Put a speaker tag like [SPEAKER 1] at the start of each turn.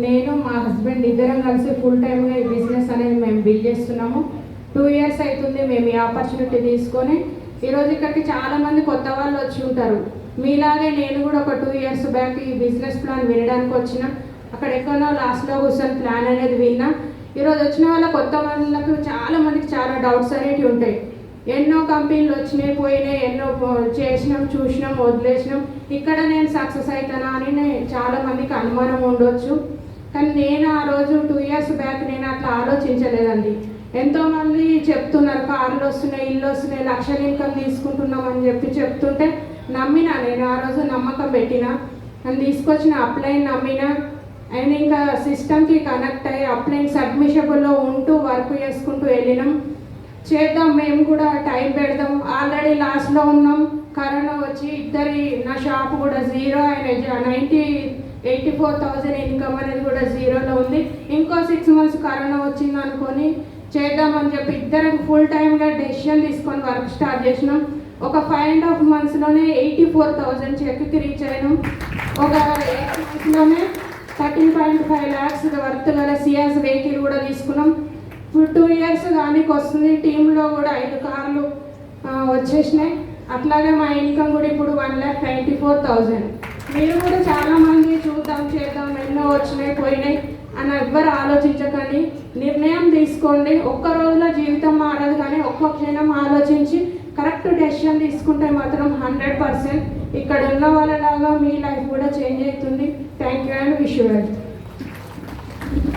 [SPEAKER 1] నేను మా హస్బెండ్ ఇద్దరం కలిసి ఫుల్ టైమ్గా ఈ బిజినెస్ అనేది మేము బిల్డ్ చేస్తున్నాము. 2 years అవుతుంది మేము ఈ ఆపర్చునిటీ తీసుకొని. ఈరోజు ఇక్కడికి చాలామంది కొత్త వాళ్ళు వచ్చి ఉంటారు. మీలాగే నేను కూడా ఒక 2 years బ్యాక్ ఈ బిజినెస్ ప్లాన్ వినడానికి వచ్చిన, అక్కడ ఎక్కడో లాస్ట్లో కూర్చొని ప్లాన్ అనేది విన్నా. ఈరోజు వచ్చిన వాళ్ళ కొత్త వాళ్ళకు చాలామందికి చాలా డౌట్స్ అనేవి ఉంటాయి. ఎన్నో కంపెనీలు వచ్చినాయి పోయినాయి, ఎన్నో చేసినాం చూసినాం వదిలేసినాం, ఇక్కడ నేను సక్సెస్ అవుతానా అని చాలామందికి అనుమానం ఉండొచ్చు. కానీ నేను ఆ రోజు 2 years బ్యాక్ నేను అట్లా ఆలోచించలేదండి. ఎంతోమంది చెప్తున్నారు కార్లు వస్తున్నాయి, ఇల్లు వస్తున్నాయి, లక్షల ఇన్కమ్ తీసుకుంటున్నాం అని చెప్తుంటే నమ్మినా. నేను ఆ రోజు నమ్మకం పెట్టినా, నన్ను తీసుకొచ్చిన అప్లైన్ నమ్మినా. అండ్ ఇంకా సిస్టమ్కి కనెక్ట్ అయ్యి అప్లైన్ సబ్మిషబుల్లో ఉంటూ వర్క్ చేసుకుంటూ వెళ్ళినాం. చేద్దాం, మేము కూడా టైం పెడదాం. ఆల్రెడీ లాస్ట్లో ఉన్నాం, కరోనా వచ్చి నా షాప్ కూడా జీరో అయిన 84,000 ఇన్కమ్ అనేది కూడా జీరోలో ఉంది. ఇంకో 6 months కరోనా వచ్చింది అనుకొని చేద్దామని చెప్పి ఇద్దరం ఫుల్ టైమ్గా డెసిషన్ తీసుకొని వర్క్ స్టార్ట్ చేసినాం. ఒక 5.5 monthsలోనే 84,000 చెక్కి రీచ్ అయినాం. ఒక 8 monthsలోనే 13.5 lakhs వర్త్ గల సియాస్ వెహికల్ కూడా తీసుకున్నాం. 2 years కానీ వస్తుంది. టీంలో కూడా 5 కార్లు వచ్చేసినాయి. అట్లాగే మా ఇన్కమ్ కూడా ఇప్పుడు 1,94,000. మీరు కూడా చాలామంది చూద్దాం చేద్దాం ఎన్నో వచ్చినాయి పోయినాయి అని ఎవ్వరు ఆలోచించకండి. నిర్ణయం తీసుకోండి. ఒక్క రోజులో జీవితం మారదు, కానీ ఒక్క క్షణం ఆలోచించి కరెక్ట్ డెసిషన్ తీసుకుంటే మాత్రం 100% ఇక్కడ ఉన్న వాళ్ళలాగా మీ లైఫ్ కూడా చేంజ్ అవుతుంది. Thank you and wish you well.